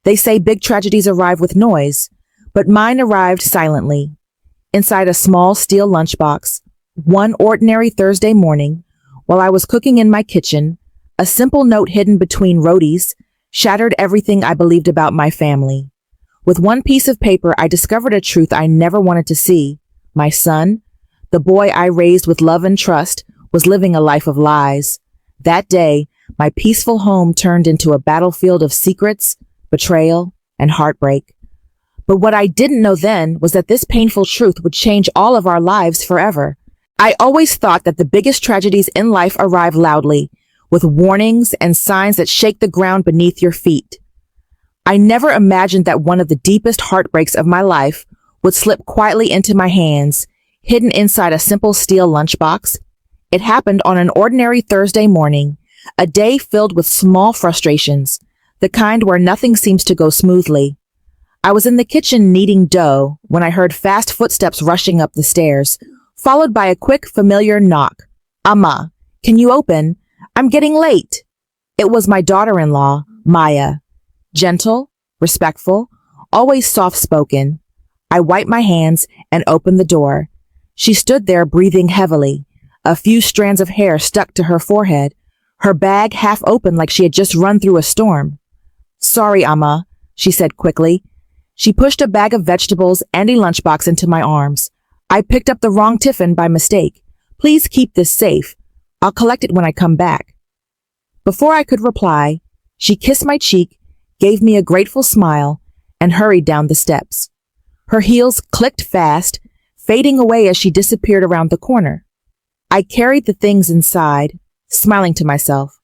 They say big tragedies arrive with noise, but mine arrived silently. Inside a small steel lunchbox, one ordinary Thursday morning, while I was cooking in my kitchen, a simple note hidden between rotis shattered everything I believed about my family. With one piece of paper, I discovered a truth I never wanted to see. My son, the boy I raised with love and trust, was living a life of lies. That day, my peaceful home turned into a battlefield of secrets, betrayal, and heartbreak. But what I didn't know then was that this painful truth would change all of our lives forever. I always thought that the biggest tragedies in life arrive loudly, with warnings and signs that shake the ground beneath your feet. I never imagined that one of the deepest heartbreaks of my life would slip quietly into my hands, hidden inside a simple steel lunchbox. It happened on an ordinary Thursday morning, a day filled with small frustrations, the kind where nothing seems to go smoothly. I was in the kitchen kneading dough when I heard fast footsteps rushing up the stairs, followed by a quick, familiar knock. "Amma, can you open? I'm getting late." It was my daughter-in-law, Maya. Gentle, respectful, always soft-spoken. I wiped my hands and opened the door. She stood there breathing heavily, a few strands of hair stuck to her forehead, her bag half open like she had just run through a storm. "Sorry, Amma," she said quickly. She pushed a bag of vegetables and a lunchbox into my arms. "I picked up the wrong tiffin by mistake. Please keep this safe. I'll collect it when I come back." Before I could reply, she kissed my cheek, gave me a grateful smile, and hurried down the steps. Her heels clicked fast, fading away as she disappeared around the corner. I carried the things inside, smiling to myself.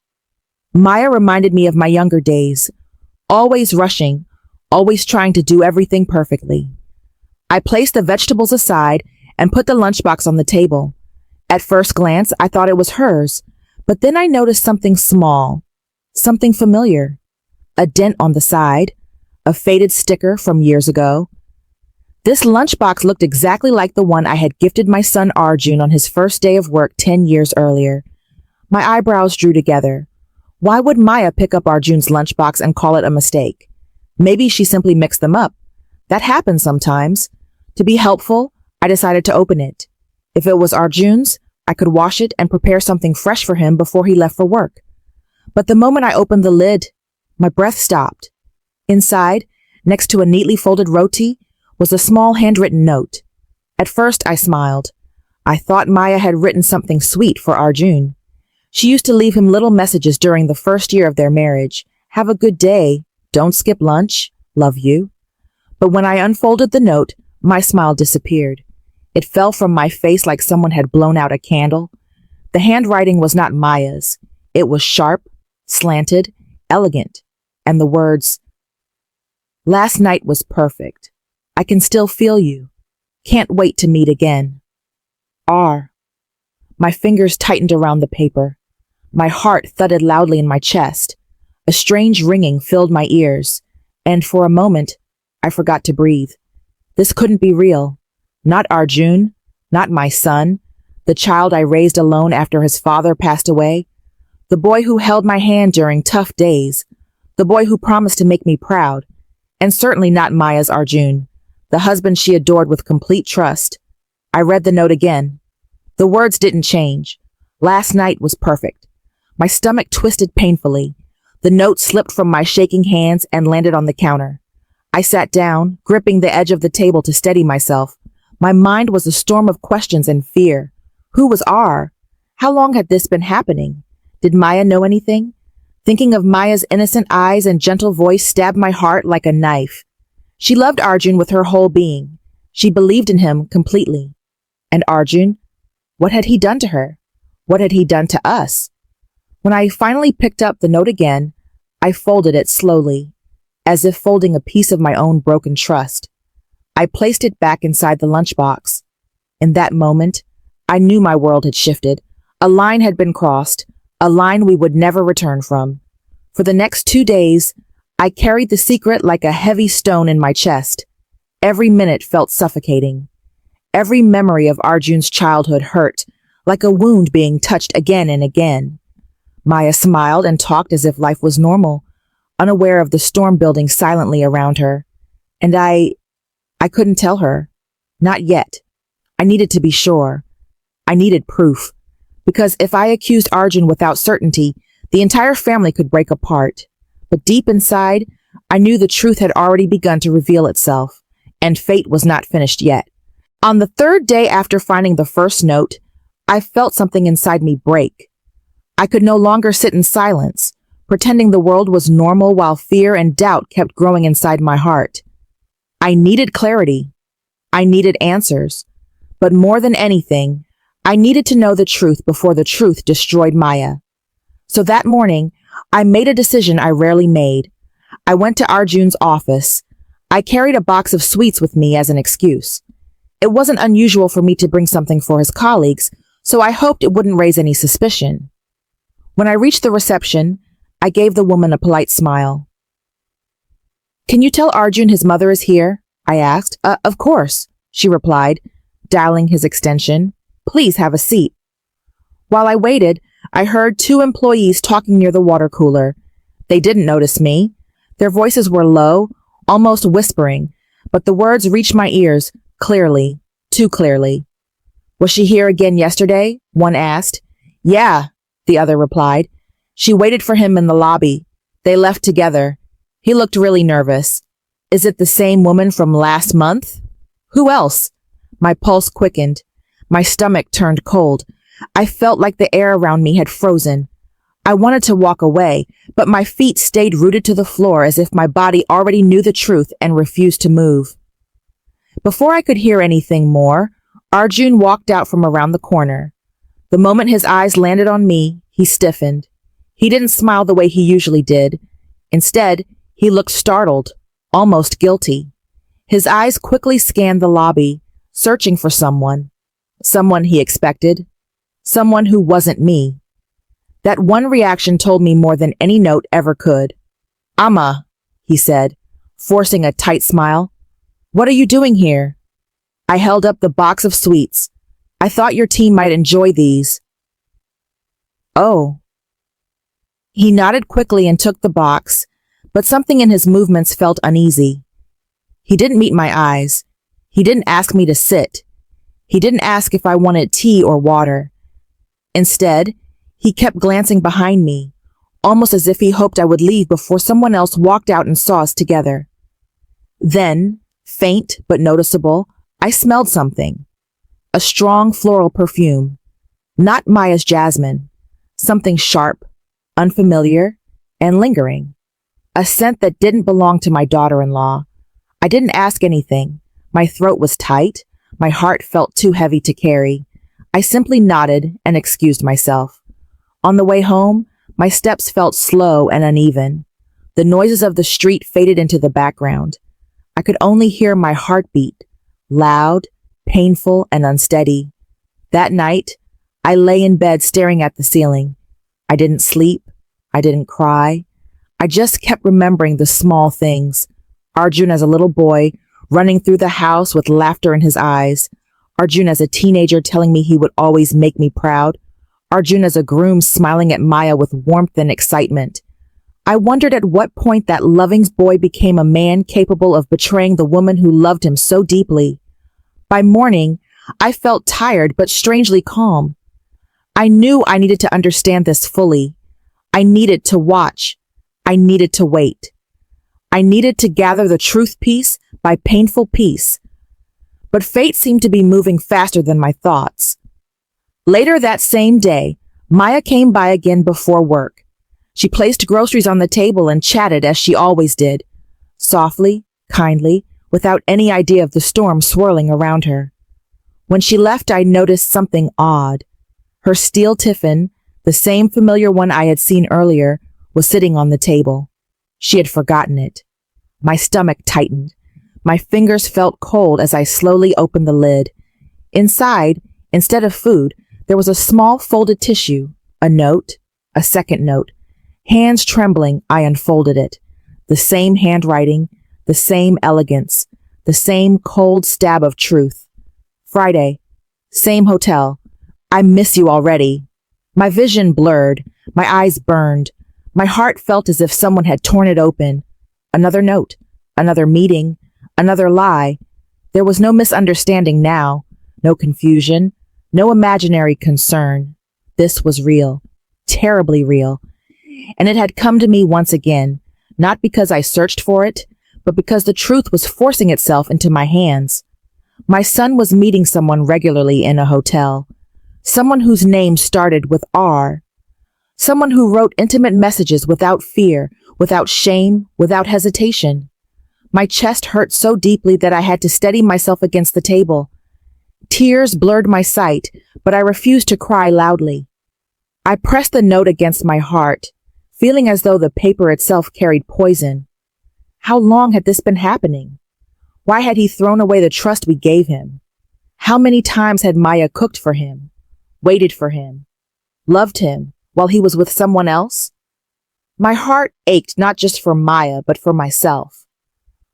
Maya reminded me of my younger days, always rushing, always trying to do everything perfectly. I placed the vegetables aside and put the lunchbox on the table. At first glance, I thought it was hers, but then I noticed something small, something familiar. A dent on the side, a faded sticker from years ago. This lunchbox looked exactly like the one I had gifted my son Arjun on his first day of work 10 years earlier. My eyebrows drew together. Why would Maya pick up Arjun's lunchbox and call it a mistake? Maybe she simply mixed them up. That happens sometimes. To be helpful, I decided to open it. If it was Arjun's, I could wash it and prepare something fresh for him before he left for work. But the moment I opened the lid, my breath stopped. Inside, next to a neatly folded roti, was a small handwritten note. At first, I smiled. I thought Maya had written something sweet for Arjun. She used to leave him little messages during the first year of their marriage. "Have a good day. Don't skip lunch. Love you." But when I unfolded the note, my smile disappeared. It fell from my face like someone had blown out a candle. The handwriting was not Maya's. It was sharp, slanted, elegant, and the words, "Last night was perfect. I can still feel you. Can't wait to meet again. R." My fingers tightened around the paper. My heart thudded loudly in my chest. A strange ringing filled my ears, and for a moment, I forgot to breathe. This couldn't be real. Not Arjun, not my son, the child I raised alone after his father passed away, the boy who held my hand during tough days, the boy who promised to make me proud, and certainly not Maya's Arjun, the husband she adored with complete trust. I read the note again. The words didn't change. Last night was perfect. My stomach twisted painfully. The note slipped from my shaking hands and landed on the counter. I sat down, gripping the edge of the table to steady myself. My mind was a storm of questions and fear. Who was R? How long had this been happening? Did Maya know anything? Thinking of Maya's innocent eyes and gentle voice stabbed my heart like a knife. She loved Arjun with her whole being. She believed in him completely. And Arjun? What had he done to her? What had he done to us? When I finally picked up the note again, I folded it slowly, as if folding a piece of my own broken trust. I placed it back inside the lunchbox. In that moment, I knew my world had shifted. A line had been crossed, a line we would never return from. For the next 2 days, I carried the secret like a heavy stone in my chest. Every minute felt suffocating. Every memory of Arjun's childhood hurt, like a wound being touched again and again. Maya smiled and talked as if life was normal. unaware of the storm building silently around her. And I couldn't tell her. Not yet. I needed to be sure. I needed proof. Because if I accused Arjun without certainty, the entire family could break apart. But deep inside, I knew the truth had already begun to reveal itself, and fate was not finished yet. On the third day after finding the first note, I felt something inside me break. I could no longer sit in silence, pretending the world was normal while fear and doubt kept growing inside my heart. I needed clarity. I needed answers. But more than anything, I needed to know the truth before the truth destroyed Maya. So that morning, I made a decision I rarely made. I went to Arjun's office. I carried a box of sweets with me as an excuse. It wasn't unusual for me to bring something for his colleagues, so I hoped it wouldn't raise any suspicion. When I reached the reception, I gave the woman a polite smile. "Can you tell Arjun his mother is here?" I asked. Of course," she replied, dialing his extension. "Please have a seat." While I waited, I heard two employees talking near the water cooler. They didn't notice me. Their voices were low, almost whispering, but the words reached my ears clearly, too clearly. "Was she here again yesterday?" one asked. "Yeah," the other replied. "She waited for him in the lobby. They left together. He looked really nervous." "Is it the same woman from last month?" "Who else?" My pulse quickened. My stomach turned cold. I felt like the air around me had frozen. I wanted to walk away, but my feet stayed rooted to the floor as if my body already knew the truth and refused to move. Before I could hear anything more, Arjun walked out from around the corner. The moment his eyes landed on me, he stiffened. He didn't smile the way he usually did. Instead, he looked startled, almost guilty. His eyes quickly scanned the lobby, searching for someone. Someone he expected. Someone who wasn't me. That one reaction told me more than any note ever could. "Amma," he said, forcing a tight smile. "What are you doing here?" I held up the box of sweets. "I thought your team might enjoy these." "Oh." He nodded quickly and took the box, but something in his movements felt uneasy. He didn't meet my eyes. He didn't ask me to sit. He didn't ask if I wanted tea or water. Instead, he kept glancing behind me, almost as if he hoped I would leave before someone else walked out and saw us together. Then, faint but noticeable, I smelled something. A strong floral perfume. Not Maya's jasmine. Something sharp, unfamiliar, and lingering. A scent that didn't belong to my daughter-in-law. I didn't ask anything. My throat was tight. My heart felt too heavy to carry. I simply nodded and excused myself. On the way home, my steps felt slow and uneven. The noises of the street faded into the background. I could only hear my heartbeat, loud, painful, and unsteady. That night, I lay in bed staring at the ceiling. I didn't sleep. I didn't cry. I just kept remembering the small things. Arjun as a little boy, running through the house with laughter in his eyes. Arjun as a teenager telling me he would always make me proud. Arjun as a groom smiling at Maya with warmth and excitement. I wondered at what point that loving boy became a man capable of betraying the woman who loved him so deeply. By morning, I felt tired but strangely calm. I knew I needed to understand this fully. I needed to watch. I needed to wait. I needed to gather the truth piece by painful piece. But fate seemed to be moving faster than my thoughts. Later that same day, Maya came by again before work. She placed groceries on the table and chatted as she always did, softly, kindly, without any idea of the storm swirling around her. When she left, I noticed something odd. Her steel tiffin, the same familiar one I had seen earlier, was sitting on the table. She had forgotten it. My stomach tightened. My fingers felt cold as I slowly opened the lid. Inside, instead of food, there was a small folded tissue, a note, a second note. Hands trembling, I unfolded it. The same handwriting, the same elegance, the same cold stab of truth. Friday, same hotel. I miss you already. My vision blurred. My eyes burned. My heart felt as if someone had torn it open. Another note, another meeting, another lie. There was no misunderstanding now, no confusion, no imaginary concern. This was real, terribly real. And it had come to me once again, not because I searched for it, but because the truth was forcing itself into my hands. My son was meeting someone regularly in a hotel, someone whose name started with R, someone who wrote intimate messages without fear, without shame, without hesitation. My chest hurt so deeply that I had to steady myself against the table. Tears blurred my sight, but I refused to cry loudly. I pressed the note against my heart, feeling as though the paper itself carried poison. How long had this been happening? Why had he thrown away the trust we gave him? How many times had Maya cooked for him, waited for him, loved him while he was with someone else? My heart ached not just for Maya, but for myself.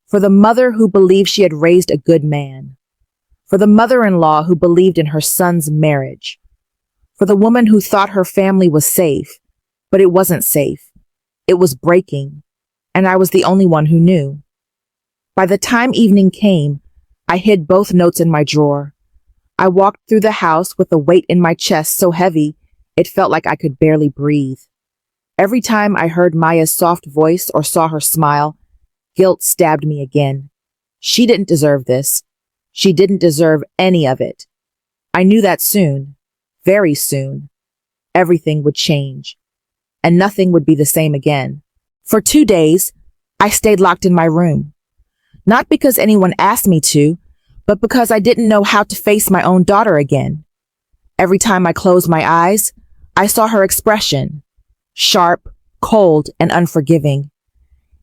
For the mother who believed she had raised a good man. For the mother-in-law who believed in her son's marriage. For the woman who thought her family was safe, but it wasn't safe. It was breaking, and I was the only one who knew. By the time evening came, I hid both notes in my drawer. I walked through the house with a weight in my chest so heavy it felt like I could barely breathe. Every time I heard Maya's soft voice or saw her smile, guilt stabbed me again. She didn't deserve this. She didn't deserve any of it. I knew that soon, very soon, everything would change, and nothing would be the same again. For 2 days, I stayed locked in my room. Not because anyone asked me to, but because I didn't know how to face my own daughter again. Every time I closed my eyes, I saw her expression, sharp, cold, and unforgiving.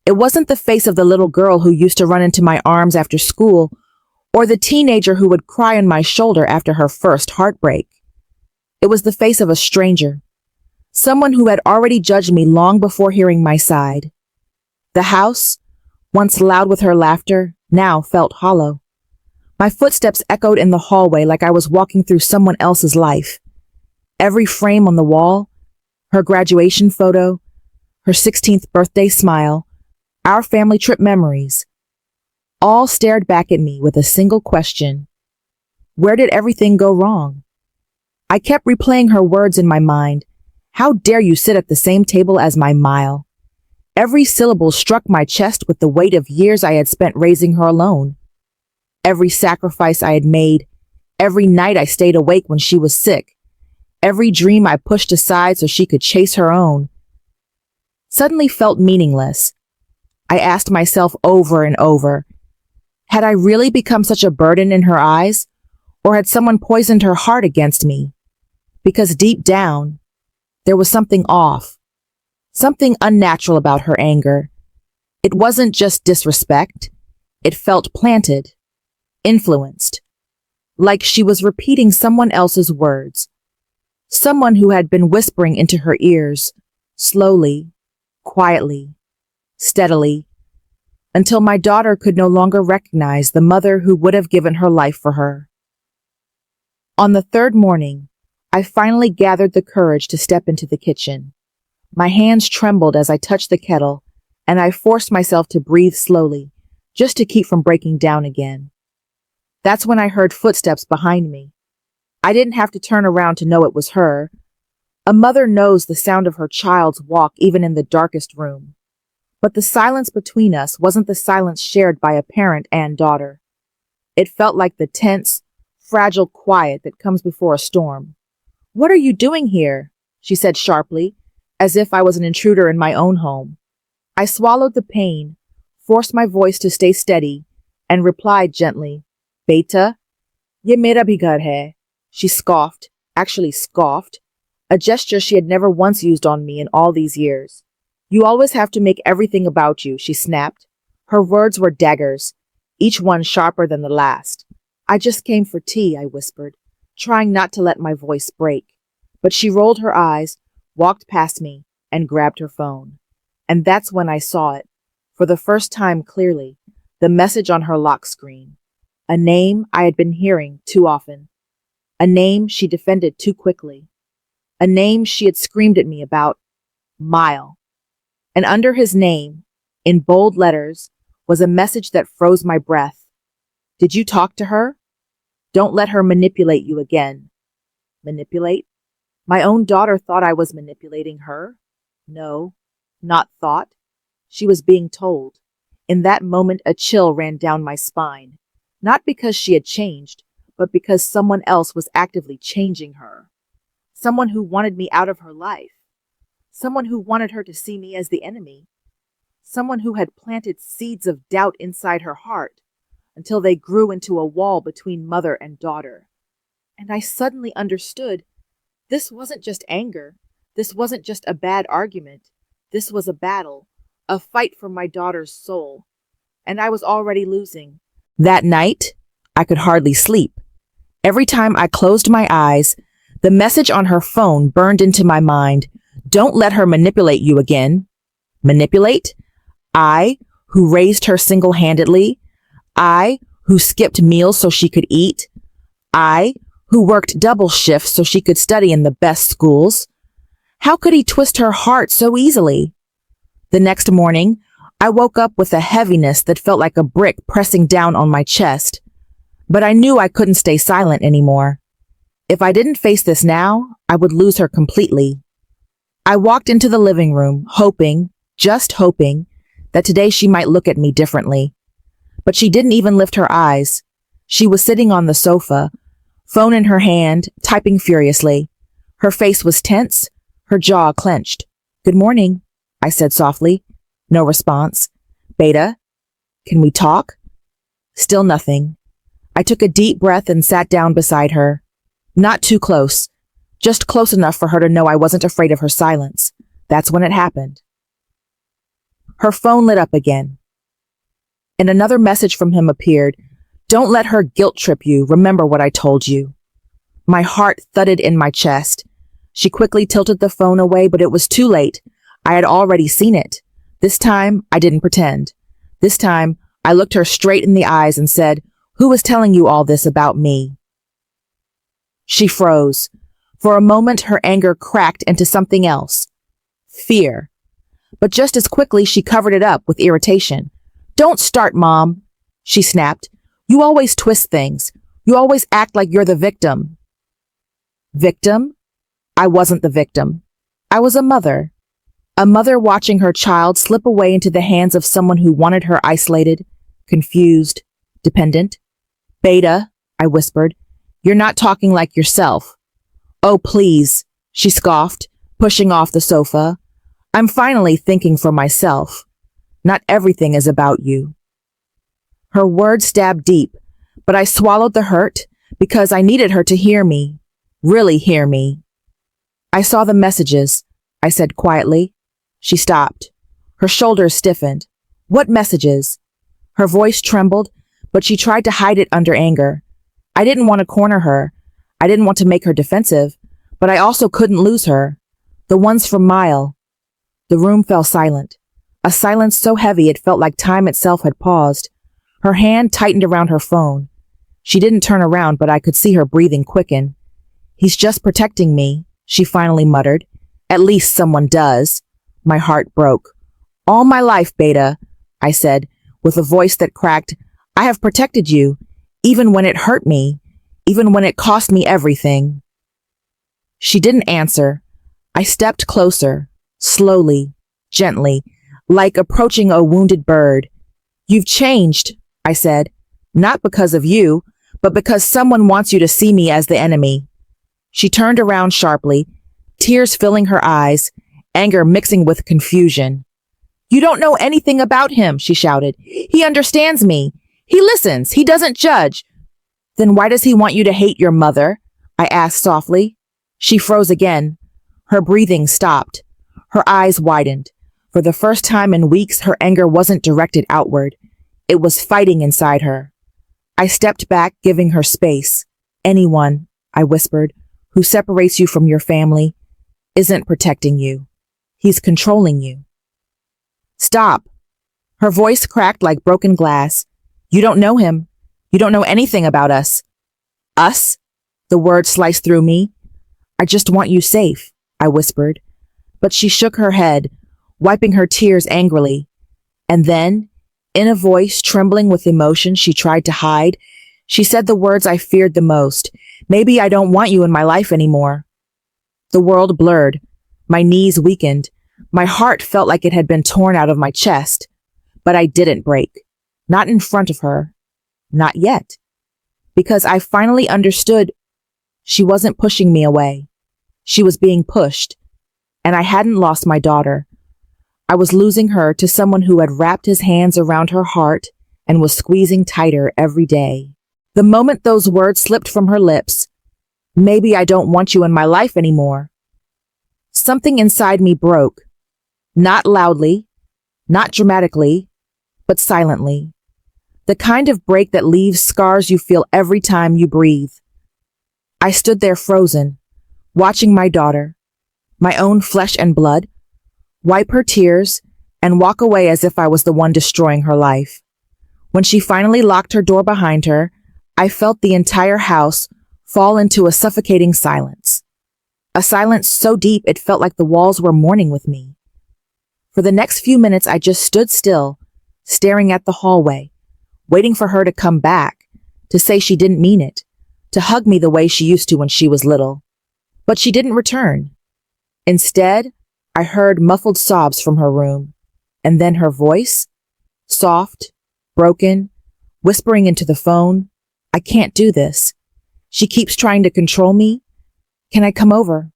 It wasn't the face of the little girl who used to run into my arms after school, or the teenager who would cry on my shoulder after her first heartbreak. It was the face of a stranger, someone who had already judged me long before hearing my side. The house, once loud with her laughter, now felt hollow. My footsteps echoed in the hallway like I was walking through someone else's life. Every frame on the wall, her graduation photo, her 16th birthday smile, our family trip memories, all stared back at me with a single question. Where did everything go wrong? I kept replaying her words in my mind. How dare you sit at the same table as my Mile? Every syllable struck my chest with the weight of years I had spent raising her alone. Every sacrifice I had made, every night I stayed awake when she was sick, every dream I pushed aside so she could chase her own, suddenly felt meaningless. I asked myself over and over, had I really become such a burden in her eyes, or had someone poisoned her heart against me? Because deep down, there was something off, something unnatural about her anger. It wasn't just disrespect, it felt planted, influenced, like she was repeating someone else's words, someone who had been whispering into her ears, slowly, quietly, steadily, until my daughter could no longer recognize the mother who would have given her life for her. On the third morning, I finally gathered the courage to step into the kitchen. My hands trembled as I touched the kettle, and I forced myself to breathe slowly, just to keep from breaking down again. That's when I heard footsteps behind me. I didn't have to turn around to know it was her. A mother knows the sound of her child's walk even in the darkest room. But the silence between us wasn't the silence shared by a parent and daughter. It felt like the tense, fragile quiet that comes before a storm. "What are you doing here?" she said sharply, as if I was an intruder in my own home. I swallowed the pain, forced my voice to stay steady, and replied gently, "Beta, ye mera bhi ghar hai." She scoffed, actually scoffed, a gesture she had never once used on me in all these years. "You always have to make everything about you," she snapped. Her words were daggers, each one sharper than the last. "I just came for tea," I whispered, trying not to let my voice break. But she rolled her eyes, walked past me, and grabbed her phone. And that's when I saw it, for the first time clearly, the message on her lock screen. A name I had been hearing too often. A name she defended too quickly. A name she had screamed at me about. Mile. And under his name, in bold letters, was a message that froze my breath. Did you talk to her? Don't let her manipulate you again. Manipulate? My own daughter thought I was manipulating her. No, not thought. She was being told. In that moment, a chill ran down my spine. Not because she had changed, but because someone else was actively changing her. Someone who wanted me out of her life. Someone who wanted her to see me as the enemy. Someone who had planted seeds of doubt inside her heart until they grew into a wall between mother and daughter. And I suddenly understood this wasn't just anger. This wasn't just a bad argument. This was a battle, a fight for my daughter's soul. And I was already losing. That night, I could hardly sleep. Every time I closed my eyes, the message on her phone burned into my mind. Don't let her manipulate you again. Manipulate? I, who raised her single-handedly. I, who skipped meals so she could eat. I, who worked double shifts so she could study in the best schools. How could he twist her heart so easily? The next morning, I woke up with a heaviness that felt like a brick pressing down on my chest. But I knew I couldn't stay silent anymore. If I didn't face this now, I would lose her completely. I walked into the living room, hoping, just hoping, that today she might look at me differently. But she didn't even lift her eyes. She was sitting on the sofa, phone in her hand, typing furiously. Her face was tense, her jaw clenched. Good morning, I said softly. No response. Beta, can we talk? Still nothing. I took a deep breath and sat down beside her. Not too close, just close enough for her to know I wasn't afraid of her silence. That's when it happened. Her phone lit up again. And another message from him appeared. Don't let her guilt trip you. Remember what I told you. My heart thudded in my chest. She quickly tilted the phone away, but it was too late. I had already seen it. This time, I didn't pretend. This time, I looked her straight in the eyes and said, who is telling you all this about me? She froze. For a moment, her anger cracked into something else. Fear. But just as quickly, she covered it up with irritation. Don't start, Mom, she snapped. You always twist things. You always act like you're the victim. Victim? I wasn't the victim. I was a mother. A mother watching her child slip away into the hands of someone who wanted her isolated, confused, dependent. Beta, I whispered, you're not talking like yourself. Oh, please, she scoffed, pushing off the sofa. I'm finally thinking for myself. Not everything is about you. Her words stabbed deep, but I swallowed the hurt because I needed her to hear me, really hear me. I saw the messages, I said quietly. She stopped. Her shoulders stiffened. What messages? Her voice trembled, but she tried to hide it under anger. I didn't want to corner her. I didn't want to make her defensive, but I also couldn't lose her. The ones from Mile. The room fell silent. A silence so heavy it felt like time itself had paused. Her hand tightened around her phone. She didn't turn around, but I could see her breathing quicken. He's just protecting me, she finally muttered. At least someone does. My heart broke. All my life, Beta, I said, with a voice that cracked. I have protected you, even when it hurt me, even when it cost me everything. She didn't answer. I stepped closer, slowly, gently, like approaching a wounded bird. You've changed, I said, not because of you, but because someone wants you to see me as the enemy. She turned around sharply, tears filling her eyes, anger mixing with confusion. You don't know anything about him, she shouted. He understands me. He listens. He doesn't judge. Then why does he want you to hate your mother? I asked softly. She froze again. Her breathing stopped. Her eyes widened. For the first time in weeks, her anger wasn't directed outward. It was fighting inside her. I stepped back, giving her space. Anyone, I whispered, who separates you from your family isn't protecting you. He's controlling you. Stop. Her voice cracked like broken glass. You don't know him. You don't know anything about us. Us? The word sliced through me. I just want you safe, I whispered. But she shook her head. wiping her tears angrily. And then, in a voice trembling with emotion she tried to hide, she said the words I feared the most. Maybe I don't want you in my life anymore. The world blurred. My knees weakened. My heart felt like it had been torn out of my chest. But I didn't break. Not in front of her. Not yet. Because I finally understood she wasn't pushing me away. She was being pushed. And I hadn't lost my daughter. I was losing her to someone who had wrapped his hands around her heart and was squeezing tighter every day. The moment those words slipped from her lips, maybe I don't want you in my life anymore, something inside me broke. Not loudly, not dramatically, but silently. The kind of break that leaves scars you feel every time you breathe. I stood there frozen, watching my daughter, my own flesh and blood, wipe her tears and walk away as if I was the one destroying her life. When she finally locked her door behind her, I felt the entire house fall into a suffocating silence. A silence so deep it felt like the walls were mourning with me. For the next few minutes, I just stood still, staring at the hallway, waiting for her to come back, to say she didn't mean it, to hug me the way she used to when she was little. But she didn't return. Instead, I heard muffled sobs from her room, and then her voice, soft, broken, whispering into the phone, I can't do this. She keeps trying to control me. Can I come over?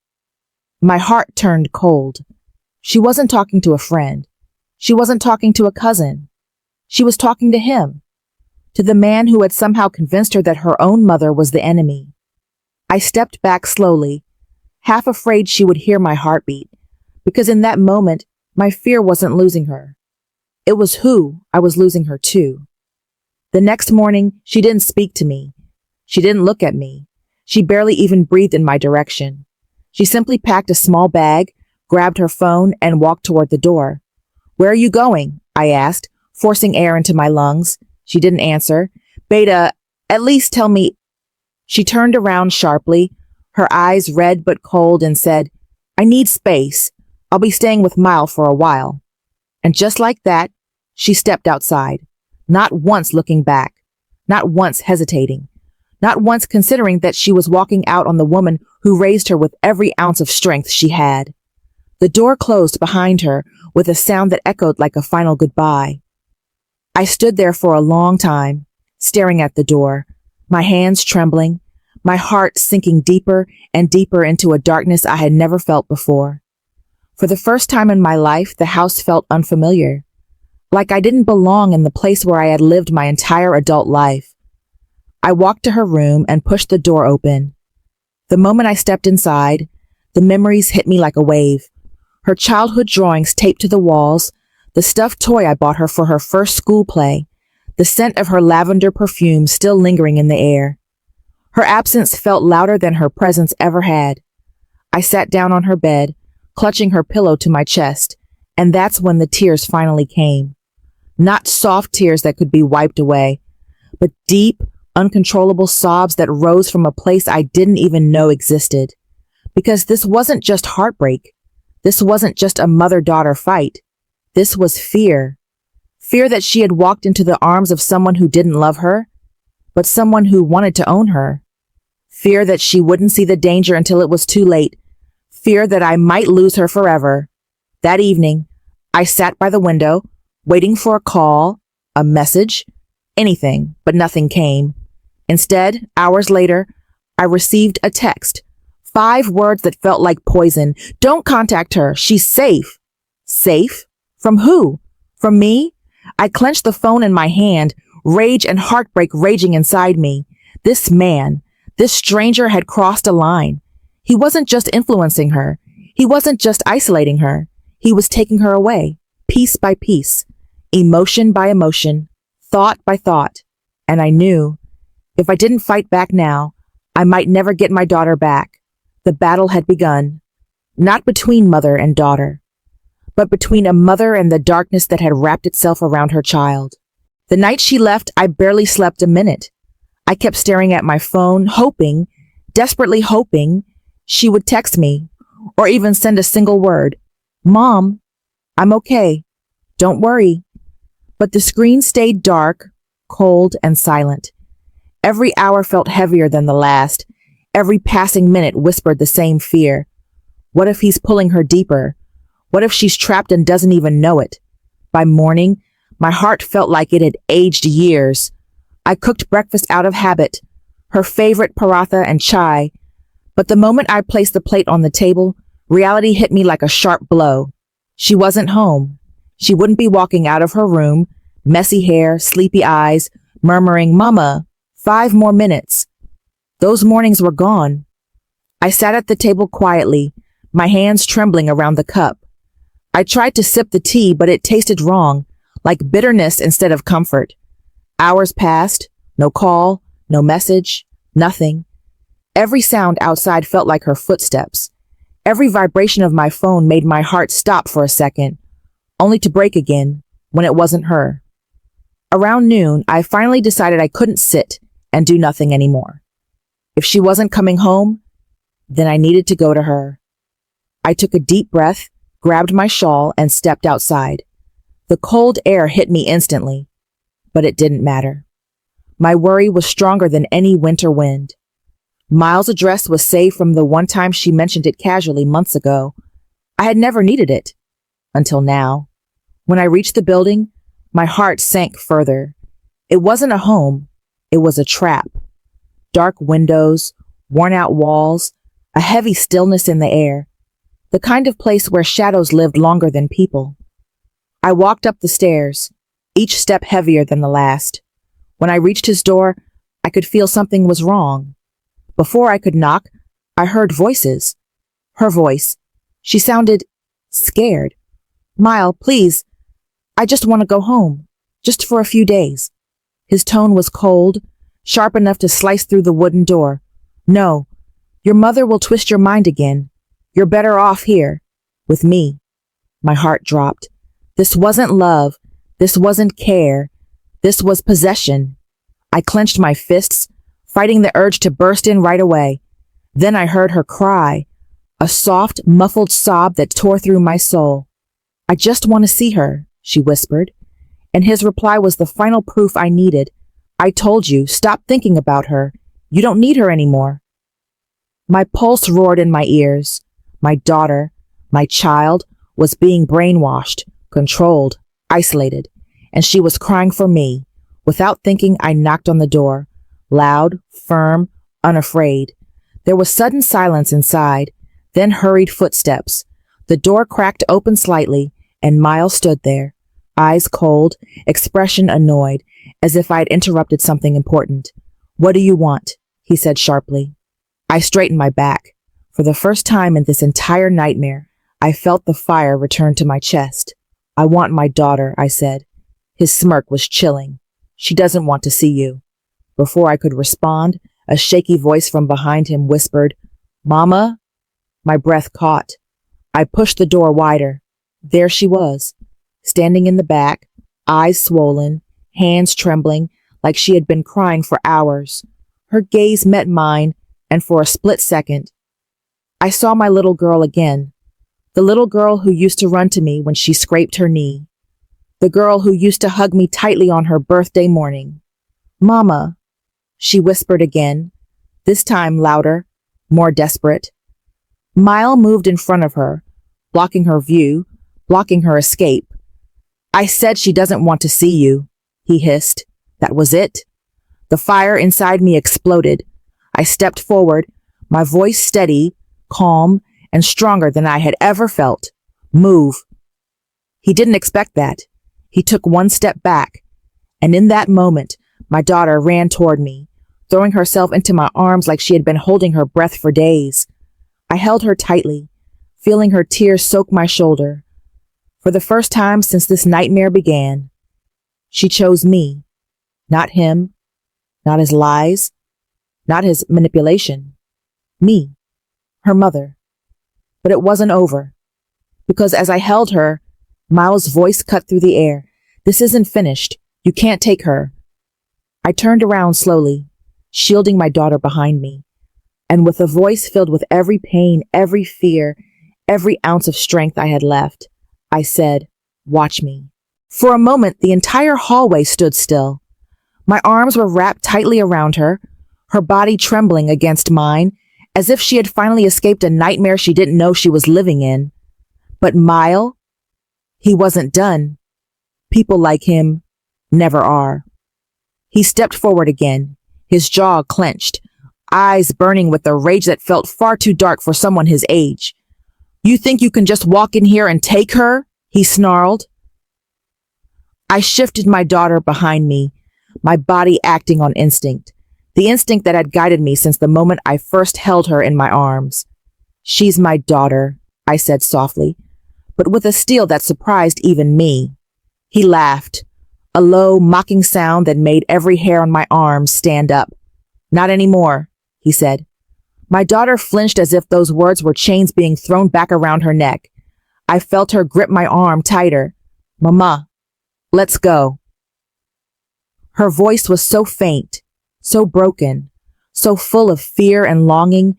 My heart turned cold. She wasn't talking to a friend. She wasn't talking to a cousin. She was talking to him, to the man who had somehow convinced her that her own mother was the enemy. I stepped back slowly, half afraid she would hear my heartbeat, because in that moment, my fear wasn't losing her. It was who I was losing her to. The next morning, she didn't speak to me. She didn't look at me. She barely even breathed in my direction. She simply packed a small bag, grabbed her phone, and walked toward the door. Where are you going? I asked, forcing air into my lungs. She didn't answer. Beta, at least tell me. She turned around sharply, her eyes red but cold, and said, I need space. I'll be staying with Mile for a while. And just like that, she stepped outside, not once looking back, not once hesitating, not once considering that she was walking out on the woman who raised her with every ounce of strength she had. The door closed behind her with a sound that echoed like a final goodbye. I stood there for a long time, staring at the door, my hands trembling, my heart sinking deeper and deeper into a darkness I had never felt before. For the first time in my life, the house felt unfamiliar, like I didn't belong in the place where I had lived my entire adult life. I walked to her room and pushed the door open. The moment I stepped inside, the memories hit me like a wave. Her childhood drawings taped to the walls, the stuffed toy I bought her for her first school play, the scent of her lavender perfume still lingering in the air. Her absence felt louder than her presence ever had. I sat down on her bed, clutching her pillow to my chest, and that's when the tears finally came. Not soft tears that could be wiped away, but deep, uncontrollable sobs that rose from a place I didn't even know existed. Because this wasn't just heartbreak. This wasn't just a mother-daughter fight. This was fear. Fear that she had walked into the arms of someone who didn't love her, but someone who wanted to own her. Fear that she wouldn't see the danger until it was too late. Fear that I might lose her forever. That evening, I sat by the window, waiting for a call, a message, anything, but nothing came. Instead, hours later, I received a text. 5 words that felt like poison. Don't contact her. She's safe. Safe? From who? From me? I clenched the phone in my hand, rage and heartbreak raging inside me. This man, this stranger had crossed a line. He wasn't just influencing her. He wasn't just isolating her. He was taking her away, piece by piece, emotion by emotion, thought by thought. And I knew, if I didn't fight back now, I might never get my daughter back. The battle had begun, not between mother and daughter, but between a mother and the darkness that had wrapped itself around her child. The night she left, I barely slept a minute. I kept staring at my phone, hoping, desperately hoping, she would text me, or even send a single word. Mom, I'm okay. Don't worry. But the screen stayed dark, cold, and silent. Every hour felt heavier than the last. Every passing minute whispered the same fear. What if he's pulling her deeper? What if she's trapped and doesn't even know it? By morning, my heart felt like it had aged years. I cooked breakfast out of habit, her favorite paratha and chai. But the moment I placed the plate on the table, reality hit me like a sharp blow. She wasn't home. She wouldn't be walking out of her room, messy hair, sleepy eyes, murmuring, "Mama, 5 more minutes." Those mornings were gone. I sat at the table quietly, my hands trembling around the cup. I tried to sip the tea, but it tasted wrong, like bitterness instead of comfort. Hours passed, no call, no message, nothing. Every sound outside felt like her footsteps. Every vibration of my phone made my heart stop for a second, only to break again when it wasn't her. Around noon, I finally decided I couldn't sit and do nothing anymore. If she wasn't coming home, then I needed to go to her. I took a deep breath, grabbed my shawl, and stepped outside. The cold air hit me instantly, but it didn't matter. My worry was stronger than any winter wind. Miles' address was saved from the one time she mentioned it casually months ago. I had never needed it, until now. When I reached the building, my heart sank further. It wasn't a home, it was a trap. Dark windows, worn-out walls, a heavy stillness in the air. The kind of place where shadows lived longer than people. I walked up the stairs, each step heavier than the last. When I reached his door, I could feel something was wrong. Before I could knock, I heard voices. Her voice. She sounded scared. "Mile, please. I just want to go home. Just for a few days." His tone was cold, sharp enough to slice through the wooden door. "No. Your mother will twist your mind again. You're better off here. With me." My heart dropped. This wasn't love. This wasn't care. This was possession. I clenched my fists, fighting the urge to burst in right away. Then I heard her cry, a soft, muffled sob that tore through my soul. "I just want to see her," she whispered. And his reply was the final proof I needed. "I told you, stop thinking about her. You don't need her anymore." My pulse roared in my ears. My daughter, my child, was being brainwashed, controlled, isolated, and she was crying for me. Without thinking, I knocked on the door. Loud, firm, unafraid. There was sudden silence inside, then hurried footsteps. The door cracked open slightly, and Miles stood there, eyes cold, expression annoyed, as if I'd interrupted something important. "What do you want?" he said sharply. I straightened my back. For the first time in this entire nightmare, I felt the fire return to my chest. "I want my daughter," I said. His smirk was chilling. "She doesn't want to see you." Before I could respond, a shaky voice from behind him whispered, "Mama?" My breath caught. I pushed the door wider. There she was, standing in the back, eyes swollen, hands trembling, like she had been crying for hours. Her gaze met mine, and for a split second, I saw my little girl again. The little girl who used to run to me when she scraped her knee. The girl who used to hug me tightly on her birthday morning. "Mama," she whispered again, this time louder, more desperate. Mile moved in front of her, blocking her view, blocking her escape. "I said she doesn't want to see you," he hissed. That was it. The fire inside me exploded. I stepped forward, my voice steady, calm, and stronger than I had ever felt. "Move." He didn't expect that. He took one step back, and in that moment, my daughter ran toward me, throwing herself into my arms like she had been holding her breath for days. I held her tightly, feeling her tears soak my shoulder. For the first time since this nightmare began, she chose me, not him, not his lies, not his manipulation. Me, her mother. But it wasn't over, because as I held her, Miles' voice cut through the air. "This isn't finished. You can't take her." I turned around slowly, shielding my daughter behind me, and with a voice filled with every pain, every fear, every ounce of strength I had left, I said, Watch me. For a moment, the entire hallway stood still. My arms were wrapped tightly around her body trembling against mine, as if she had finally escaped a nightmare she didn't know she was living in. But Mile? He wasn't done. People like him never are. He stepped forward again, his jaw clenched, eyes burning with a rage that felt far too dark for someone his age. You think you can just walk in here and take her? He snarled. I shifted my daughter behind me, my body acting on instinct, the instinct that had guided me since the moment I first held her in my arms. She's my daughter, I said softly, but with a steel that surprised even me. He laughed, a low, mocking sound that made every hair on my arm stand up. Not anymore, he said. My daughter flinched as if those words were chains being thrown back around her neck. I felt her grip my arm tighter. Mama, let's go. Her voice was so faint, so broken, so full of fear and longing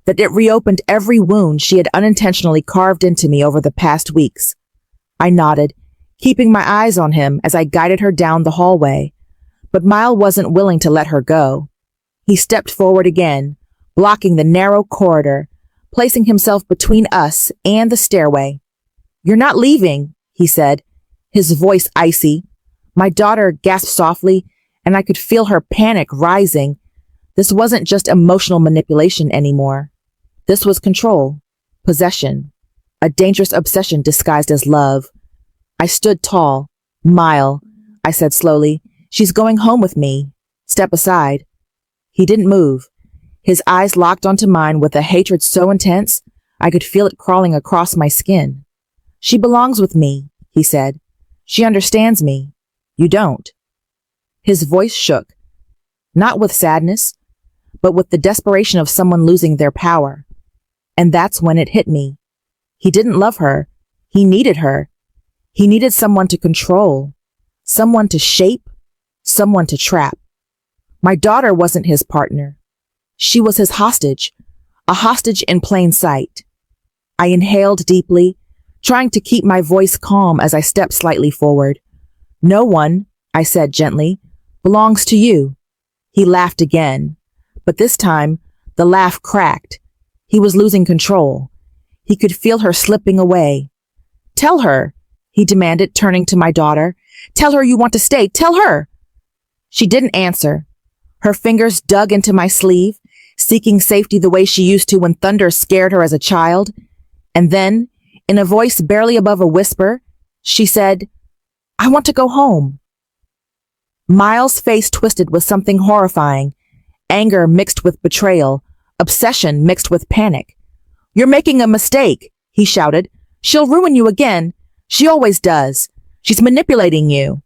that it reopened every wound she had unintentionally carved into me over the past weeks. I nodded, keeping my eyes on him as I guided her down the hallway, but Mile wasn't willing to let her go. He stepped forward again, blocking the narrow corridor, placing himself between us and the stairway. You're not leaving, he said, his voice icy. My daughter gasped softly, and I could feel her panic rising. This wasn't just emotional manipulation anymore. This was control, possession, a dangerous obsession disguised as love. I stood tall. Mile, I said slowly, she's going home with me. Step aside. He didn't move. His eyes locked onto mine with a hatred so intense, I could feel it crawling across my skin. She belongs with me, he said. She understands me. You don't. His voice shook, not with sadness, but with the desperation of someone losing their power. And that's when it hit me. He didn't love her. He needed her. He needed someone to control, someone to shape, someone to trap. My daughter wasn't his partner. She was his hostage, a hostage in plain sight. I inhaled deeply, trying to keep my voice calm as I stepped slightly forward. No one, I said gently, belongs to you. He laughed again, but this time the laugh cracked. He was losing control. He could feel her slipping away. Tell her, he demanded, turning to my daughter. Tell her you want to stay. Tell her. She didn't answer. Her fingers dug into my sleeve, seeking safety the way she used to when thunder scared her as a child. And then, in a voice barely above a whisper, she said, I want to go home. Miles' face twisted with something horrifying, anger mixed with betrayal, obsession mixed with panic. You're making a mistake, he shouted. She'll ruin you again. She always does. She's manipulating you.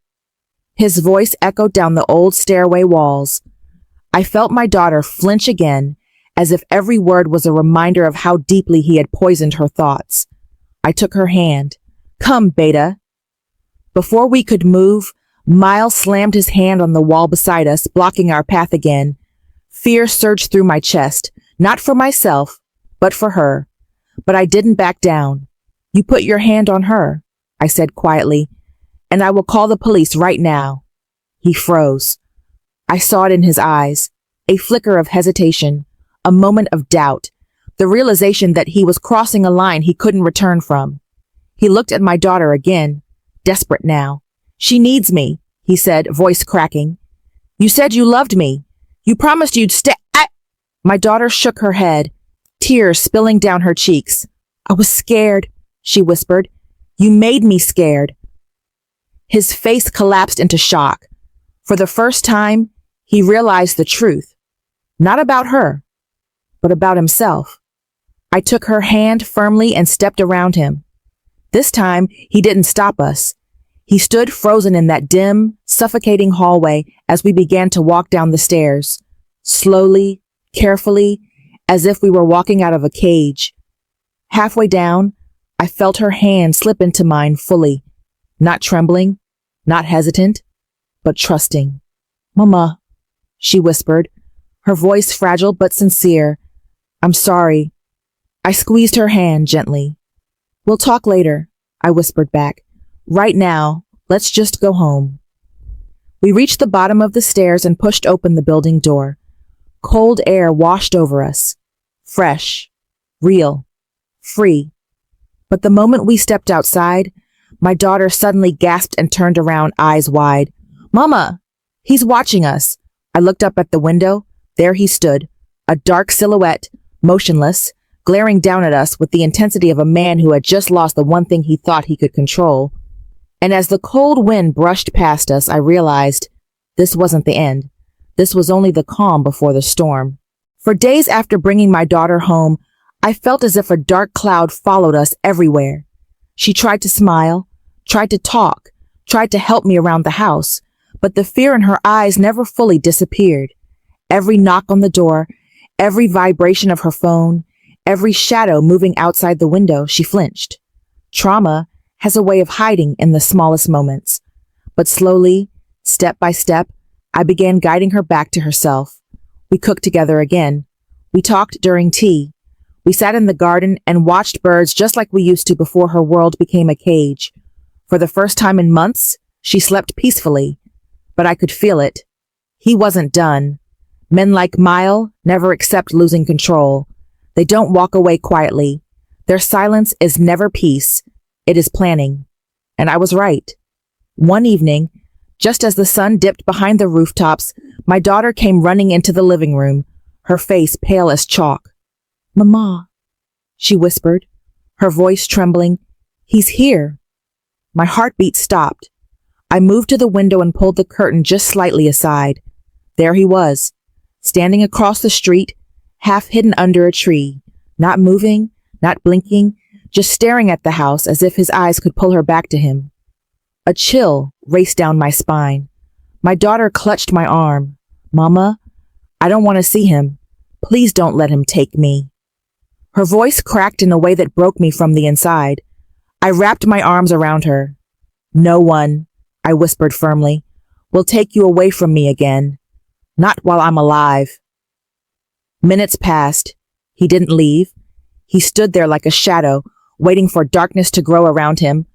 His voice echoed down the old stairway walls. I felt my daughter flinch again, as if every word was a reminder of how deeply he had poisoned her thoughts. I took her hand. Come, Beta. Before we could move, Miles slammed his hand on the wall beside us, blocking our path again. Fear surged through my chest, not for myself, but for her. But I didn't back down. You put your hand on her, I said quietly, and I will call the police right now. He froze. I saw it in his eyes, a flicker of hesitation, a moment of doubt, the realization that he was crossing a line he couldn't return from. He looked at my daughter again, desperate now. She needs me, he said, voice cracking. You said you loved me. You promised you'd stay. My daughter shook her head, tears spilling down her cheeks. I was scared, she whispered. You made me scared. His face collapsed into shock. For the first time, he realized the truth. Not about her, but about himself. I took her hand firmly and stepped around him. This time, he didn't stop us. He stood frozen in that dim, suffocating hallway as we began to walk down the stairs, slowly, carefully, as if we were walking out of a cage. Halfway down, I felt her hand slip into mine fully, not trembling, not hesitant, but trusting. Mama, she whispered, her voice fragile but sincere. I'm sorry. I squeezed her hand gently. We'll talk later, I whispered back. Right now, let's just go home. We reached the bottom of the stairs and pushed open the building door. Cold air washed over us. Fresh, real, free. But the moment we stepped outside, my daughter suddenly gasped and turned around, eyes wide. Mama, he's watching us. I looked up at the window. There he stood, a dark silhouette, motionless, glaring down at us with the intensity of a man who had just lost the one thing he thought he could control. And as the cold wind brushed past us, I realized this wasn't the end. This was only the calm before the storm. For days after bringing my daughter home, I felt as if a dark cloud followed us everywhere. She tried to smile, tried to talk, tried to help me around the house, but the fear in her eyes never fully disappeared. Every knock on the door, every vibration of her phone, every shadow moving outside the window, she flinched. Trauma has a way of hiding in the smallest moments. But slowly, step by step, I began guiding her back to herself. We cooked together again. We talked during tea. We sat in the garden and watched birds just like we used to before her world became a cage. For the first time in months, she slept peacefully. But I could feel it. He wasn't done. Men like Mile never accept losing control. They don't walk away quietly. Their silence is never peace. It is planning. And I was right. One evening, just as the sun dipped behind the rooftops, my daughter came running into the living room, her face pale as chalk. Mama, she whispered, her voice trembling. He's here. My heartbeat stopped. I moved to the window and pulled the curtain just slightly aside. There he was, standing across the street, half hidden under a tree, not moving, not blinking, just staring at the house as if his eyes could pull her back to him. A chill raced down my spine. My daughter clutched my arm. Mama, I don't want to see him. Please don't let him take me. Her voice cracked in a way that broke me from the inside. I wrapped my arms around her. No one, I whispered firmly, will take you away from me again. Not while I'm alive. Minutes passed. He didn't leave. He stood there like a shadow, waiting for darkness to grow around him.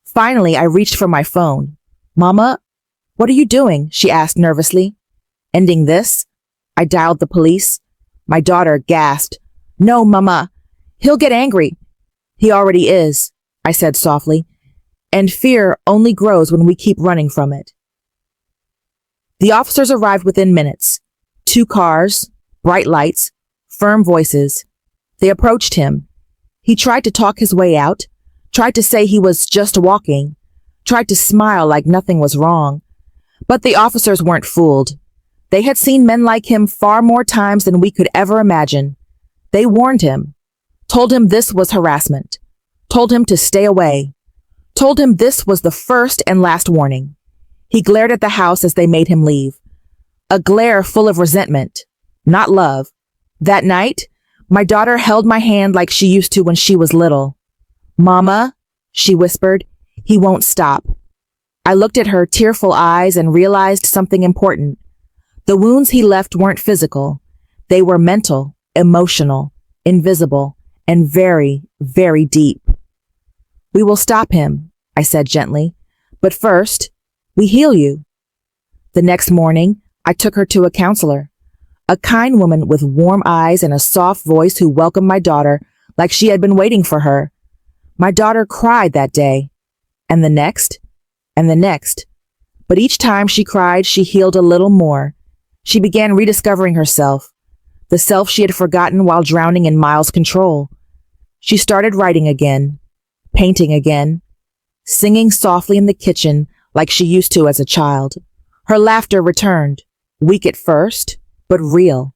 Finally, I reached for my phone. Mama, what are you doing? She asked nervously. Ending this? I dialed the police. My daughter gasped. No, Mama. He'll get angry. He already is, I said softly. And fear only grows when we keep running from it. The officers arrived within minutes. 2 cars, bright lights, firm voices. They approached him. He tried to talk his way out, tried to say he was just walking, tried to smile like nothing was wrong. But the officers weren't fooled. They had seen men like him far more times than we could ever imagine. They warned him, told him this was harassment, told him to stay away, told him this was the first and last warning. He glared at the house as they made him leave. A glare full of resentment, not love. That night, my daughter held my hand like she used to when she was little. Mama, she whispered, he won't stop. I looked at her tearful eyes and realized something important. The wounds he left weren't physical. They were mental, emotional, invisible, and very, very deep. We will stop him, I said gently. But first, we heal you. The next morning, I took her to a counselor. A kind woman with warm eyes and a soft voice who welcomed my daughter like she had been waiting for her. My daughter cried that day, and the next, and the next. But each time she cried, she healed a little more. She began rediscovering herself, the self she had forgotten while drowning in Miles' control. She started writing again, painting again, singing softly in the kitchen like she used to as a child. Her laughter returned, weak at first, but real.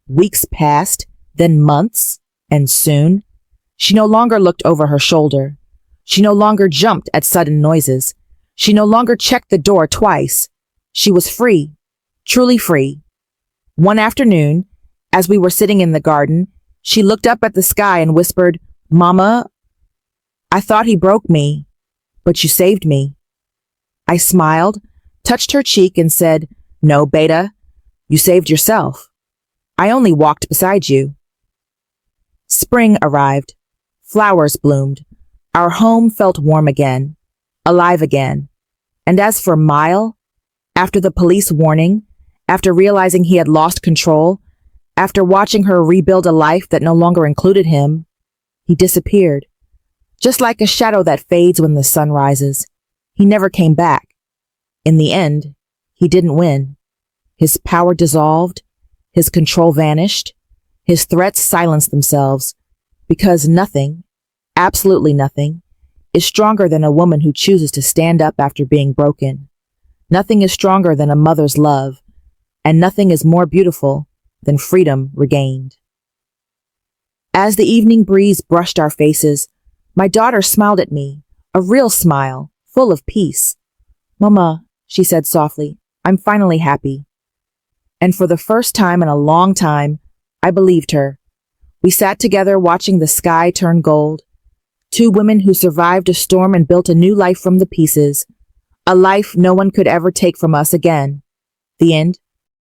Weeks passed, then months, and soon, she no longer looked over her shoulder. She no longer jumped at sudden noises. She no longer checked the door twice. She was free, truly free. One afternoon, as we were sitting in the garden, she looked up at the sky and whispered, Mama, I thought he broke me, but you saved me. I smiled, touched her cheek and said, No, Beta, you saved yourself. I only walked beside you. Spring arrived. Flowers bloomed. Our home felt warm again. alive again. And as for Mile, after the police warning, after realizing he had lost control, after watching her rebuild a life that no longer included him, he disappeared. Just like a shadow that fades when the sun rises. He never came back. In the end, he didn't win. His power dissolved, his control vanished, his threats silenced themselves, because nothing, absolutely nothing, is stronger than a woman who chooses to stand up after being broken. Nothing is stronger than a mother's love, and nothing is more beautiful than freedom regained. As the evening breeze brushed our faces, my daughter smiled at me, a real smile, full of peace. "Mama," she said softly, "I'm finally happy." And for the first time in a long time, I believed her. We sat together watching the sky turn gold. Two women who survived a storm and built a new life from the pieces. A life no one could ever take from us again. The end.